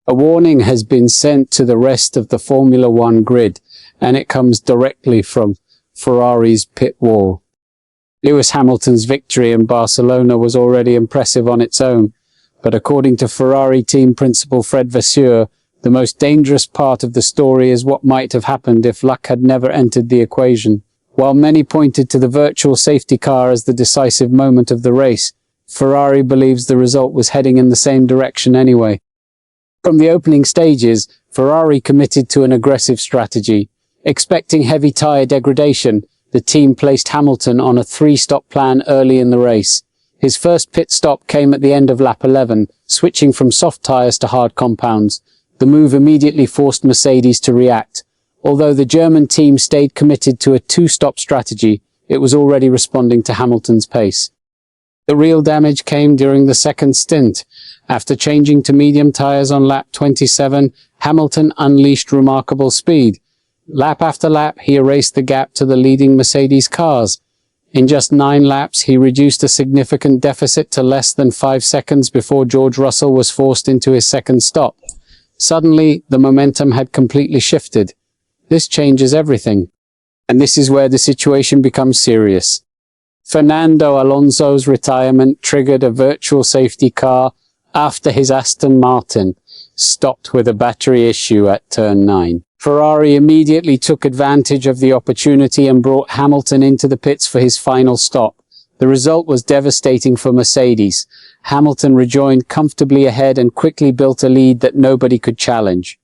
A warning has been sent to the rest of the Formula One grid, and it comes directly from Ferrari's pit wall. Lewis Hamilton's victory in Barcelona was already impressive on its own, but according to Ferrari team principal Fred Vasseur, the most dangerous part of the story is what might have happened if luck had never entered the equation. While many pointed to the virtual safety car as the decisive moment of the race, Ferrari believes the result was heading in the same direction anyway. From the opening stages, Ferrari committed to an aggressive strategy. Expecting heavy tyre degradation, the team placed Hamilton on a 3-stop plan early in the race. His first pit stop came at the end of lap 11, switching from soft tyres to hard compounds. The move immediately forced Mercedes to react. Although the German team stayed committed to a 2-stop strategy, it was already responding to Hamilton's pace. The real damage came during the second stint. After changing to medium tyres on lap 27, Hamilton unleashed remarkable speed. Lap after lap, he erased the gap to the leading Mercedes cars. In just 9 laps, he reduced a significant deficit to less than 5 seconds before George Russell was forced into his second stop. Suddenly, the momentum had completely shifted. This changes everything. And this is where the situation becomes serious. Fernando Alonso's retirement triggered a virtual safety car after his Aston Martin stopped with a battery issue at turn 9. Ferrari immediately took advantage of the opportunity and brought Hamilton into the pits for his final stop. The result was devastating for Mercedes. Hamilton rejoined comfortably ahead and quickly built a lead that nobody could challenge.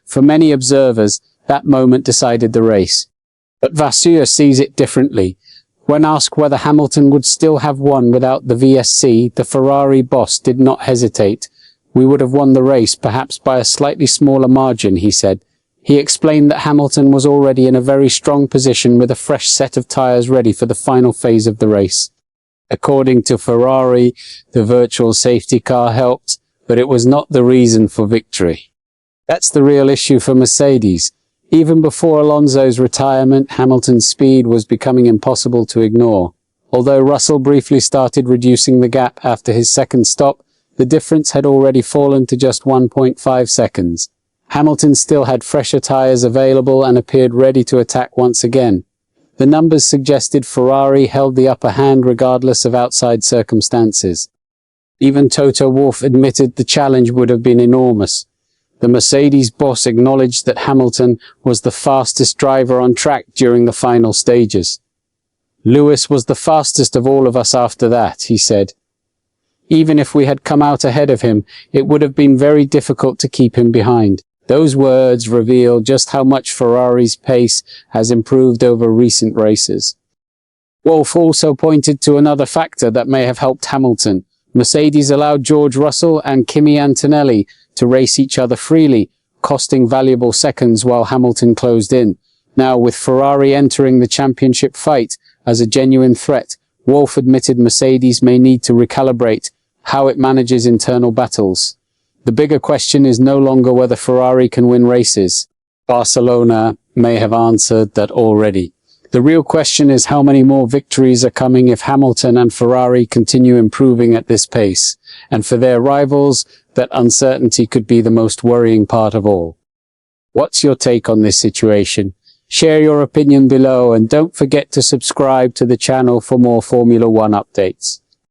For many observers, that moment decided the race. But Vasseur sees it differently. When asked whether Hamilton would still have won without the VSC, the Ferrari boss did not hesitate. "We would have won the race, perhaps by a slightly smaller margin," he said. He explained that Hamilton was already in a very strong position with a fresh set of tyres ready for the final phase of the race. According to Ferrari, the virtual safety car helped, but it was not the reason for victory. That's the real issue for Mercedes. Even before Alonso's retirement, Hamilton's speed was becoming impossible to ignore. Although Russell briefly started reducing the gap after his second stop, the difference had already fallen to just 1.5 seconds. Hamilton still had fresher tyres available and appeared ready to attack once again. The numbers suggested Ferrari held the upper hand regardless of outside circumstances. Even Toto Wolff admitted the challenge would have been enormous. The Mercedes boss acknowledged that Hamilton was the fastest driver on track during the final stages. "Lewis was the fastest of all of us after that," he said. "Even if we had come out ahead of him, it would have been very difficult to keep him behind." Those words reveal just how much Ferrari's pace has improved over recent races. Wolff also pointed to another factor that may have helped Hamilton. Mercedes allowed George Russell and Kimi Antonelli to race each other freely, costing valuable seconds while Hamilton closed in. Now, with Ferrari entering the championship fight as a genuine threat, Wolff admitted Mercedes may need to recalibrate how it manages internal battles. The bigger question is no longer whether Ferrari can win races. Barcelona may have answered that already. The real question is how many more victories are coming if Hamilton and Ferrari continue improving at this pace. And for their rivals, that uncertainty could be the most worrying part of all. What's your take on this situation? Share your opinion below and don't forget to subscribe to the channel for more Formula One updates.